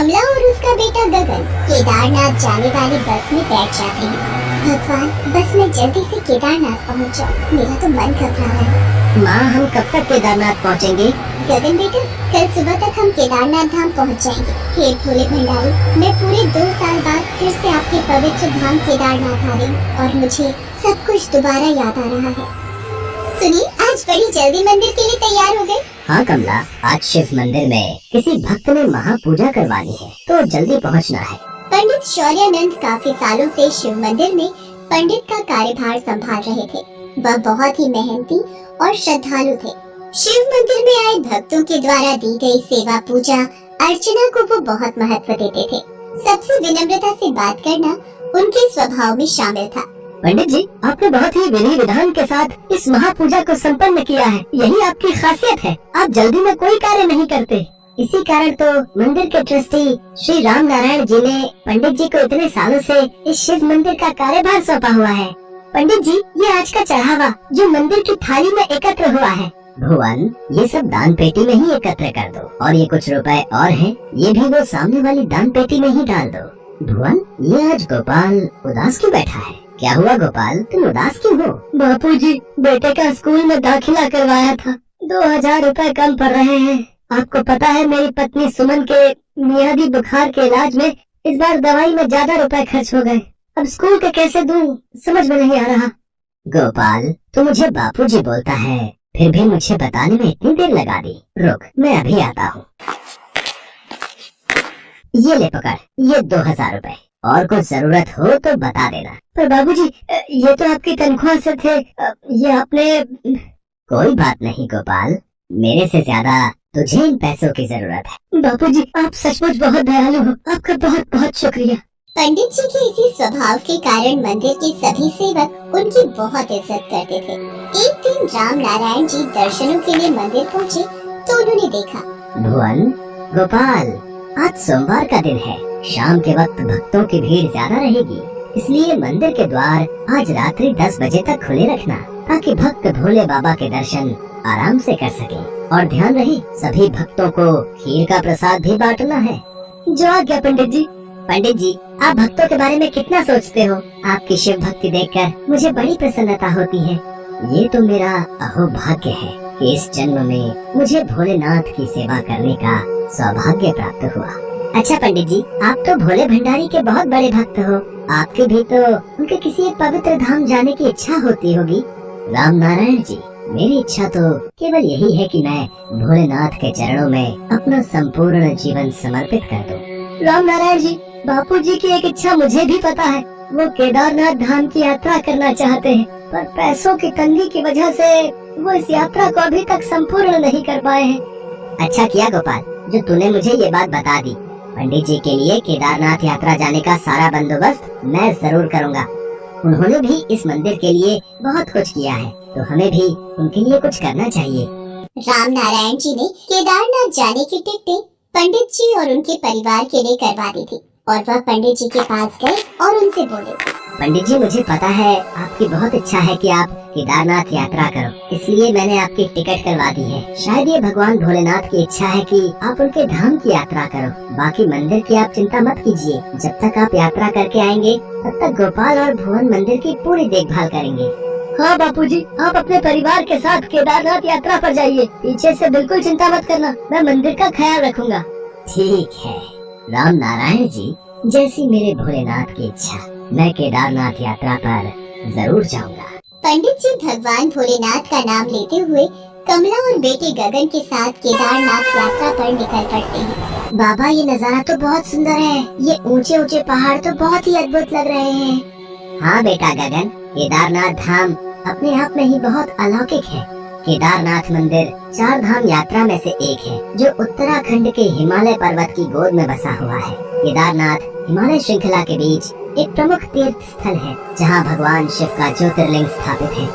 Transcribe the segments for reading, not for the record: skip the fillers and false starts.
कमला और उसका बेटा गगन केदारनाथ जाने वाली बस में बैठ जाते हैं। भगवान, बस में जल्दी से केदारनाथ पहुंच जाओ, मेरा तो मन घबरा रहा है। माँ, हम कब तक केदारनाथ पहुँचेंगे? गगन बेटा, कल सुबह तक हम केदारनाथ धाम पहुंच जाएंगे। हे भोले भंडारी, मैं पूरे 2 साल बाद फिर से आपके पवित्र धाम केदारनाथ आ रही और मुझे सब कुछ दोबारा याद आ रहा है। सुनिए, आज बड़ी जल्दी मंदिर के लिए तैयार हो गए। हाँ कमला, आज शिव मंदिर में किसी भक्त ने महापूजा करवानी है तो जल्दी पहुँचना है। पंडित शौर्यानंद काफी सालों से शिव मंदिर में पंडित का कार्यभार संभाल रहे थे। वह बहुत ही मेहनती और श्रद्धालु थे। शिव मंदिर में आए भक्तों के द्वारा दी गई सेवा, पूजा अर्चना को वो बहुत महत्व देते थे। सबसे विनम्रता से बात करना उनके स्वभाव में शामिल था। पंडित जी, आपने बहुत ही विधि विधान के साथ इस महापूजा को संपन्न किया है। यही आपकी खासियत है। आप जल्दी में कोई कार्य नहीं करते। इसी कारण तो मंदिर के ट्रस्टी श्री राम नारायण जी ने पंडित जी को इतने सालों से इस शिव मंदिर का कार्यभार सौंपा हुआ है। पंडित जी, ये आज का चढ़ावा जो मंदिर की थाली में एकत्र हुआ है। भुवन, ये सब दान पेटी में ही एकत्र कर दो और ये कुछ रुपए और हैं, ये भी वो सामने वाली दान पेटी में ही डाल दो। भुवन, ये आज गोपाल उदास क्यों बैठा है? क्या हुआ गोपाल, तुम उदास क्यों हो? बापूजी, बेटे का स्कूल में दाखिला करवाया था, 2000 रुपए कम पड़ रहे हैं। आपको पता है मेरी पत्नी सुमन के मियादी बुखार के इलाज में इस बार दवाई में ज्यादा रुपए खर्च हो गए। अब स्कूल के कैसे दूं, समझ में नहीं आ रहा। गोपाल, तू मुझे बापूजी बोलता है, फिर भी मुझे बताने में इतनी देर लगा दी। रुक, मैं अभी आता हूँ। ये ले पकड़, ये 2000 रुपए, और कुछ जरूरत हो तो बता देना। पर बाबूजी, ये तो आपकी तनख्वाह से थे, ये आपने। कोई बात नहीं गोपाल, मेरे से ज्यादा तुझे इन पैसों की जरूरत है। बापूजी, आप सचमुच बहुत दयालु हो, आपका बहुत बहुत शुक्रिया। पंडित जी के इसी स्वभाव के कारण मंदिर के सभी सेवक उनकी बहुत इज्जत करते थे। एक दिन राम नारायण जी दर्शनों के लिए मंदिर पहुँचे तो उन्होंने देखा। भुवन, गोपाल, आज सोमवार का दिन है। शाम के वक्त भक्तों की भीड़ ज्यादा रहेगी, इसलिए मंदिर के द्वार आज रात्रि 10 बजे तक खुले रखना, ताकि भक्त भोले बाबा के दर्शन आराम से कर सके। और ध्यान रहे, सभी भक्तों को खीर का प्रसाद भी बांटना है। जो आज्ञा पंडित जी। पंडित जी, आप भक्तों के बारे में कितना सोचते हो? आपकी शिव भक्ति देखकर मुझे बड़ी प्रसन्नता होती है। ये तो मेरा अहोभाग्य है कि इस जन्म में मुझे भोलेनाथ की सेवा करने का सौभाग्य प्राप्त हुआ। अच्छा पंडित जी, आप तो भोले भंडारी के बहुत बड़े भक्त हो, आपकी भी तो उनके किसी एक पवित्र धाम जाने की इच्छा होती होगी। राम नारायण जी, मेरी इच्छा तो केवल यही है कि मैं भोलेनाथ के चरणों में अपना संपूर्ण जीवन समर्पित कर दूं। राम नारायण जी, बापूजी की एक इच्छा मुझे भी पता है। वो केदारनाथ धाम की यात्रा करना चाहते हैं, पर पैसों की तंगी की वजह से वो इस यात्रा को अभी तक संपूर्ण नहीं कर पाए हैं। अच्छा किया गोपाल, जो तूने मुझे ये बात बता दी। पंडित जी के लिए केदारनाथ यात्रा जाने का सारा बंदोबस्त मैं जरूर करूँगा। उन्होंने भी इस मंदिर के लिए बहुत कुछ किया है, तो हमें भी उनके लिए कुछ करना चाहिए। राम नारायण जी ने केदारनाथ जाने की टिकटें पंडित जी और उनके परिवार के लिए करवा दी थी और वह पंडित जी के पास गए और उनसे बोले, पंडित जी, मुझे पता है आपकी बहुत इच्छा है कि आप केदारनाथ यात्रा करो, इसलिए मैंने आपकी टिकट करवा दी है। शायद ये भगवान भोलेनाथ की इच्छा है कि आप उनके धाम की यात्रा करो। बाकी मंदिर की आप चिंता मत कीजिए, जब तक आप यात्रा करके आएंगे तब तक गोपाल और भुवन मंदिर की पूरी देखभाल करेंगे। हाँ बापूजी, आप अपने परिवार के साथ केदारनाथ यात्रा पर जाइए, पीछे से बिल्कुल चिंता मत करना, मैं मंदिर का ख्याल रखूंगा। ठीक है राम नारायण जी, जैसी मेरे भोलेनाथ की इच्छा, मैं केदारनाथ यात्रा पर जरूर जाऊंगा। पंडित जी भगवान भोलेनाथ का नाम लेते हुए कमला और बेटे गगन के साथ केदारनाथ यात्रा पर निकल पड़ते हैं। बाबा, ये नज़ारा तो बहुत सुंदर है, ये ऊंचे ऊंचे पहाड़ तो बहुत ही अद्भुत लग रहे हैं। हाँ बेटा गगन, केदारनाथ धाम अपने आप में ही बहुत अलौकिक है। केदारनाथ मंदिर 4 धाम यात्रा में से एक है, जो उत्तराखंड के हिमालय पर्वत की गोद में बसा हुआ है। केदारनाथ हिमालय श्रृंखला के बीच एक प्रमुख तीर्थ स्थल है, जहां भगवान शिव का ज्योतिर्लिंग स्थापित है।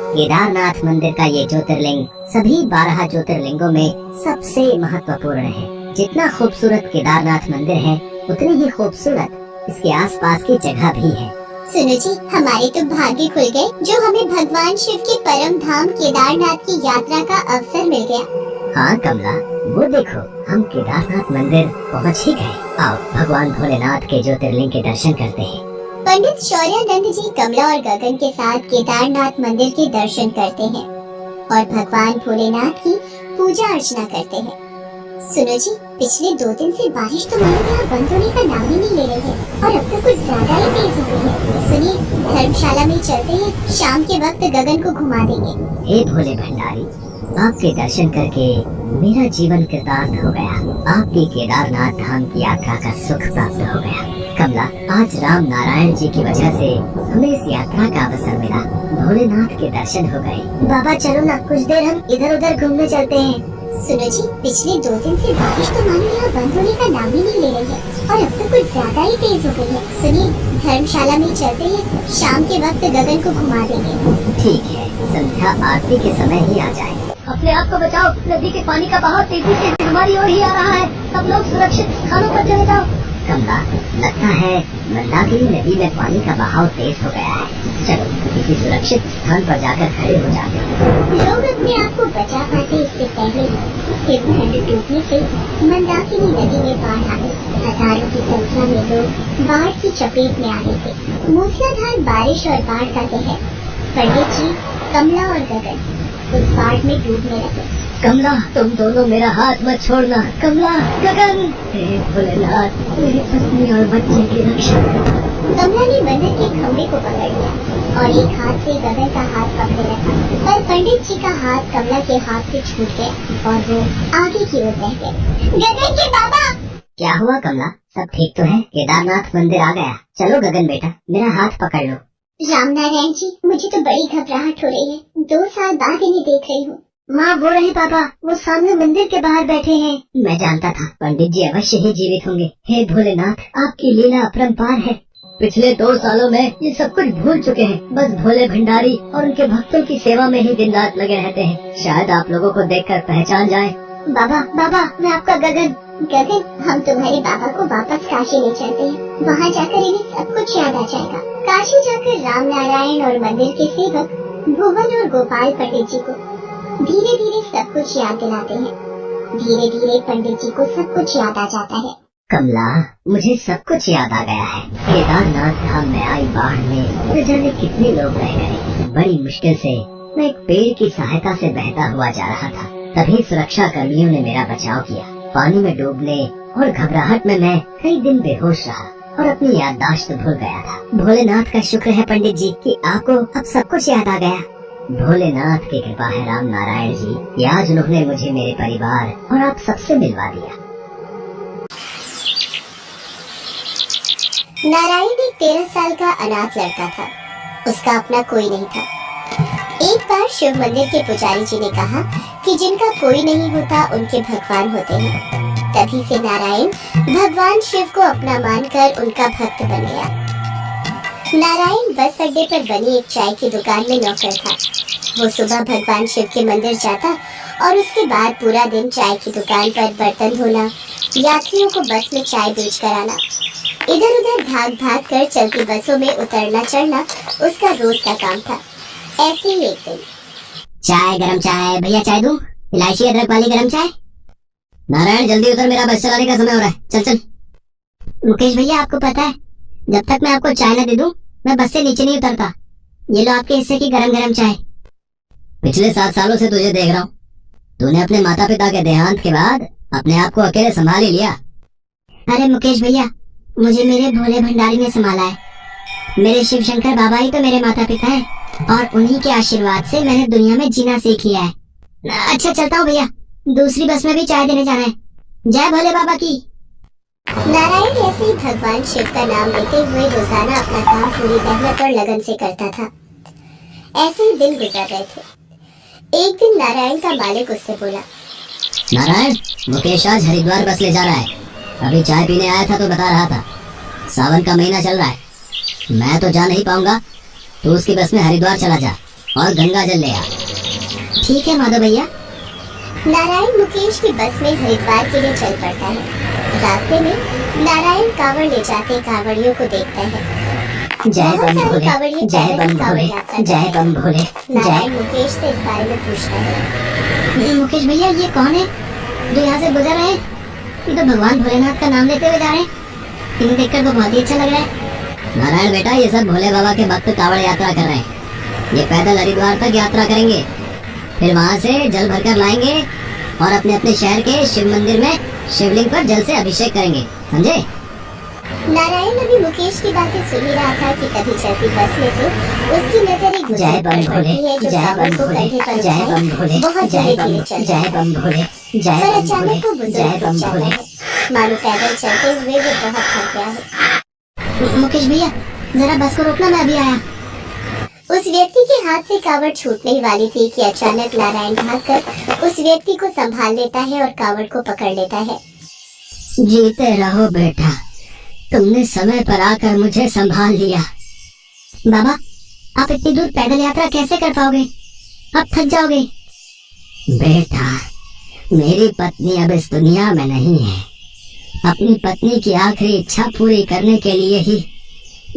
केदारनाथ मंदिर का ये ज्योतिर्लिंग सभी 12 ज्योतिर्लिंगों में सबसे महत्वपूर्ण है। जितना खूबसूरत केदारनाथ मंदिर है, उतनी ही खूबसूरत इसके आसपास की जगह भी है। सुनो जी, हमारे तो भाग्य खुल गए जो हमें भगवान शिव के परम धाम केदारनाथ की यात्रा का अवसर मिल गया। हाँ कमला, वो देखो, हम केदारनाथ मंदिर पहुंच ही गए। आओ भगवान भोलेनाथ के ज्योतिर्लिंग के दर्शन करते हैं। पंडित शौर्यानंद जी कमला और गगन के साथ केदारनाथ मंदिर के दर्शन करते हैं और भगवान भोलेनाथ की पूजा अर्चना करते हैं। सुनो जी, पिछले 2 दिन से बारिश तो मानो यहाँ बंद होने का नाम ही नहीं ले रही है और अब तो कुछ ज्यादा ही तेज हो गई है। सुनिए, धर्मशाला में चलते हैं, शाम के वक्त गगन को घुमा देंगे। हे भोले भंडारी, आपके दर्शन करके मेरा जीवन कृतार्थ हो गया। आपकी केदारनाथ धाम की यात्रा का सुख प्राप्त हो गया। कमला, आज राम नारायण जी की वजह से हमें इस यात्रा का अवसर मिला। भोलेनाथ के दर्शन हो गए। बाबा चलो ना, कुछ देर हम इधर उधर घूमने चलते हैं। सुनो जी, पिछले 2 दिन से बारिश तो मानो यहाँ बंद होने का नाम ही नहीं ले रही है और अब तो कुछ ज्यादा ही तेज हो गई है। सुनिए, धर्मशाला में चलते हैं, शाम के वक्त गगन को घुमा देंगे। ठीक है, संध्या आरती के समय ही आ जाए। अपने आप को बचाओ, नदी के पानी का बहाव तेजी से हमारी ओर ही आ रहा है। सब लोग सुरक्षित स्थानों पर चले जाओ। कमला, लगता है मंदाकिनी नदी में पानी का बहाव तेज हो गया है। चलो किसी सुरक्षित स्थान पर जाकर खड़े हो जाते हैं। लोग अपने आप को बचा पाते इससे पहले हिमखंड टूटने से मंदाकिनी नदी में बाढ़ आई। हजारों की संख्या में लोग बाढ़ की चपेट में आ गए थे। मूसलाधार बारिश और बाढ़ का कहर। पंडित जी, कमला और गगन उस बाढ़ में डूबने लगे। कमला, तुम दोनों मेरा हाथ मत छोड़ना। कमला, गगन, हे भोलेनाथ, मेरी पत्नी और बच्चे की रक्षा। कमला ने मंदिर के खम्भे को पकड़ लिया और एक हाथ से गगन का हाथ पकड़े रखा, पर पंडित जी का हाथ कमला के हाथ से छूट गया और वो आगे की ओर बह गए। गगन के बाबा! क्या हुआ कमला, सब ठीक तो है? केदारनाथ मंदिर आ गया। चलो गगन बेटा, मेरा हाथ पकड़ लो। राम नारायण जी, मुझे तो बड़ी घबराहट हो रही है। 2 साल बाद इन्हें देख रही हूँ। माँ वो रहे पापा, वो सामने मंदिर के बाहर बैठे हैं। मैं जानता था पंडित जी अवश्य ही जीवित होंगे। हे भोलेनाथ, आपकी लीला अपरंपार है। पिछले 2 सालों में ये सब कुछ भूल चुके हैं। बस भोले भंडारी और उनके भक्तों की सेवा में ही दिन रात लगे रहते हैं। शायद आप लोगों को देखकर पहचान जाए। बाबा, बाबा, मैं आपका गगन। गगन, हम तुम्हारे बाबा को वापस काशी ले चलते हैं। वहाँ जाकर इन्हें सब कुछ याद आ जाएगा। काशी जाकर राम नारायण और मंदिर के सेवक भुवन और गोपाल पंडित जी को धीरे धीरे सब कुछ याद दिलाते हैं। धीरे धीरे पंडित जी को सब कुछ याद आ जाता है। कमला, मुझे सब कुछ याद आ गया है। केदारनाथ धाम में आई बाढ़ में न जाने कितने लोग रह गए। बड़ी मुश्किल से मैं एक पेड़ की सहायता से बहता हुआ जा रहा था। तभी सुरक्षा कर्मियों ने मेरा बचाव किया। पानी में डूबने और घबराहट में मैं कई दिन बेहोश रहा और अपनी याददाश्त भूल गया था। भोलेनाथ का शुक्र है पंडित जी कि आपको अब सब कुछ याद आ गया। भोलेनाथ की कृपा है राम नारायण जी कि आज उन्होंने मुझे मेरे परिवार और आप सबसे मिलवा दिया। नारायण एक 13 साल का अनाथ लड़का था। उसका अपना कोई नहीं था। एक बार शिव मंदिर के पुजारी जी ने कहा कि जिनका कोई नहीं होता उनके भगवान होते हैं। तभी से नारायण भगवान शिव को अपना मानकर उनका भक्त बन गया। नारायण बस अड्डे पर बनी एक चाय की दुकान में नौकर था। वो सुबह भगवान शिव के मंदिर जाता और उसके बाद पूरा दिन चाय की दुकान पर बर्तन धोना, यात्रियों को बस में चाय बेच कर आना, इधर उधर भाग भाग कर चलती बसों में उतरना चढ़ना उसका रोज का काम था। ऐसे ही एक दिन, चाय, गरम चाय। भैया चाय दूं? इलायची अदरक वाली गरम चाय। नारायण जल्दी उतर, मेरा बस चलाने का समय हो रहा है। चल चल। मुकेश भैया, आपको पता है जब तक मैं आपको चाय न दे दूं मैं बस से नीचे नहीं उतरता। ये लो आपके हिस्से की गरम गरम चाय। पिछले 7 सालों से तुझे देख रहा हूँ। तूने अपने माता पिता के देहांत के बाद अपने आप को अकेले संभाल ही लिया। अरे मुकेश भैया, मुझे मेरे भोले भंडारी ने संभाला है। मेरे शिव शंकर बाबा ही तो मेरे माता पिता है और उन्हीं के आशीर्वाद से मैंने दुनिया में जीना सीख लिया है। अच्छा चलता हूँ भैया, दूसरी बस में भी चाय देने जाना है। जय भोले बाबा की। नारायण ऐसे ही भगवान शिव का नाम लेते हुए रोजाना अपना काम पूरी मेहनत और लगन से करता था। ऐसे ही दिन गुजर गए थे। एक दिन नारायण का मालिक उससे बोला, नारायण, मुकेश आज हरिद्वार बस ले जा रहा है। अभी चाय पीने आया था तो बता रहा था। सावन का महीना चल रहा है, मैं तो जा नहीं पाऊंगा। तू उसकी बस में हरिद्वार चला जा और गंगा जल ले आ। ठीक है माधव भैया। नारायण मुकेश की बस में हरिद्वार के लिए चल पड़ता है। रास्ते में नारायण कांवड़ ले जाते कांवड़ियों को देखता है। जय बम भोले, जय बम भोले, जय बम भोले। नारायण मुकेश से इस बारे में पूछता है, मुकेश भैया ये कौन है? जो यहाँ से गुजर रहे हैं, ये तो भगवान भोलेनाथ का नाम लेते हुए जा रहे हैं। इन्हें देखकर तो बहुत ही अच्छा लग रहा है। नारायण बेटा, ये सब भोले बाबा के भक्त कावड़ यात्रा कर रहे हैं। ये पैदल हरिद्वार तक यात्रा करेंगे, फिर वहाँ से जल भरकर लाएंगे और अपने अपने शहर के शिव मंदिर में शिवलिंग पर जल से अभिषेक करेंगे, समझे? नारायण अभी मुकेश की बातें सुन ही रहा था कि तभी चलती बस में से उसकी नजर एक जय बम भोले, जय बम भोले, जय बम भोले, बहुत जय धीरे बम, धीरे जय बम भोले, जय पर बम भोले, अचानक वो जय बुजुर्ग बम रुक जाता भोले। है। मानो पैदल चलते हुए वो बहुत थक गया है। मुकेश भैया, जरा बस को रोकना, मैं अभी आया। उस व्यक्ति के हाथ से कावड़ छूटने ही वाली थी कि अचानक नारायण भागकर उस व्यक्ति को संभाल लेता है और कावड़ को पकड़ लेता है। जीते रहो बेटा, तुमने समय पर आकर मुझे संभाल लिया। बाबा, आप इतनी दूर पैदल यात्रा कैसे कर पाओगे? आप थक जाओगे। बेटा, मेरी पत्नी अब इस दुनिया में नहीं है। अपनी पत्नी की आखिरी इच्छा पूरी करने के लिए ही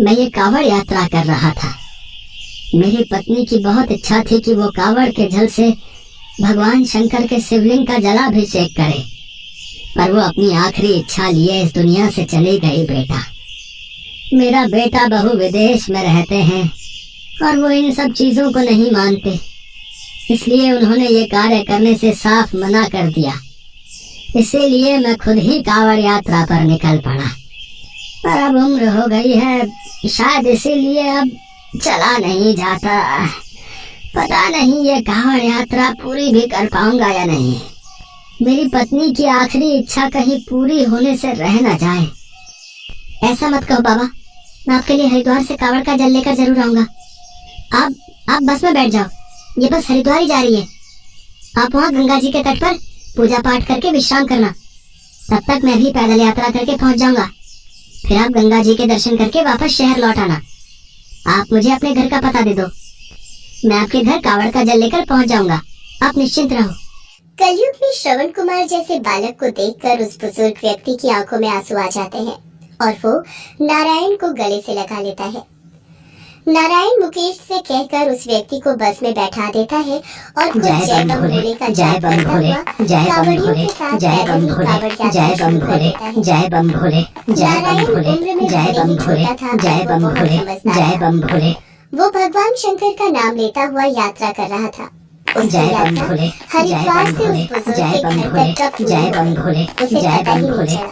मैं ये कावड़ यात्रा कर रहा था। मेरी पत्नी की बहुत इच्छा थी कि वो कावड़ के जल से भगवान शंकर के शिवलिंग का जलाभिषेक करे, पर वो अपनी आखिरी इच्छा लिए इस दुनिया से चली गई। बेटा, मेरा बेटा बहू विदेश में रहते हैं और वो इन सब चीजों को नहीं मानते, इसलिए उन्होंने ये कार्य करने से साफ मना कर दिया। इसीलिए मैं खुद ही कावड़ यात्रा पर निकल पड़ा, पर अब उम्र हो गई है, शायद इसीलिए अब चला नहीं जाता। पता नहीं ये कावड़ यात्रा पूरी भी कर पाऊंगा या नहीं। मेरी पत्नी की आखिरी इच्छा कहीं पूरी होने से रह न जाए। ऐसा मत कहो बाबा, मैं आपके लिए हरिद्वार से कावड़ का जल लेकर जरूर आऊंगा। आप बस में बैठ जाओ, ये बस हरिद्वार ही जा रही है। आप वहाँ गंगा जी के तट पर पूजा पाठ करके विश्राम करना, तब तक मैं भी पैदल यात्रा करके पहुँच जाऊंगा। फिर आप गंगा जी के दर्शन करके वापस शहर लौट आना। आप मुझे अपने घर का पता दे दो, मैं आपके घर कावड़ का जल लेकर पहुँच जाऊंगा। आप निश्चिंत रहो। कलयुग में श्रवण कुमार जैसे बालक को देखकर उस बुजुर्ग व्यक्ति की आंखों में आंसू आ जाते हैं और वो नारायण को गले से लगा लेता है। नारायण मुकेश से कहकर उस व्यक्ति को बस में बैठा देता है और खुद जय बम भोले का जय बम भोले, जय बम भोले, जय बम भोले, जय बम भोले, जय बम भोले, जय बम भोले, जय बम भोले, जय बम भोले, जय बम भोले। वो भगवान शंकर का नाम लेता हुआ यात्रा कर रहा था। जय बम भोले, हरिद्वार से उस बुजुर्ग जय के बम घर भोले, तक कब जय बम भोले, उसे जय पता ही बम नहीं भोले। चला।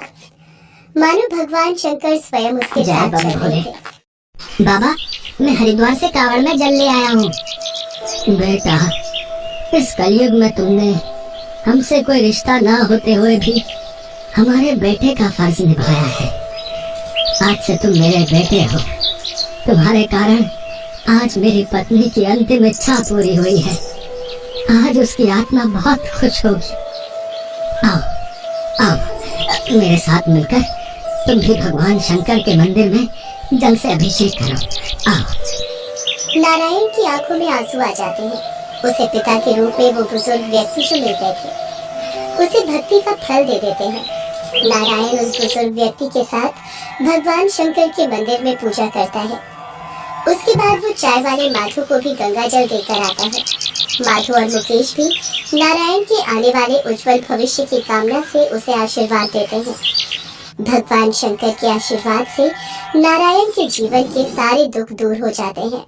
मानो भगवान शंकर स्वयं उसके जय साथ बम चल रहे भोले। थे। बाबा, मैं हरिद्वार से कावड़ में जल ले आया हूँ। बेटा, इस कलयुग में तुमने हमसे कोई रिश्ता ना होते हुए भी हमारे बेटे का फर्ज निभाया है। आज से तुम मेरे बेटे हो। तुम्हारे कारण आज मेरी पत्नी की अंतिम इच्छा पूरी हुई है। आज उसकी आत्मा बहुत खुश होगी। आओ, आओ, मेरे साथ मिलकर तुम भी भगवान शंकर के मंदिर में जल से अभिषेक करो। आओ। नारायण की आंखों में आंसू आ जाते हैं। उसे पिता के रूप में वो बुजुर्ग व्यक्ति जो मिल गए थे उसे भक्ति का फल दे देते हैं। नारायण उस बुजुर्ग व्यक्ति के साथ भगवान शंकर के मंदिर में पूजा करता है। उसके बाद वो चाय वाले माधु को भी गंगा जल देकर आता है। माधु और मुकेश भी नारायण के आने वाले उज्जवल भविष्य की कामना से उसे आशीर्वाद देते हैं। भगवान शंकर के आशीर्वाद से नारायण के जीवन के सारे दुख दूर हो जाते हैं।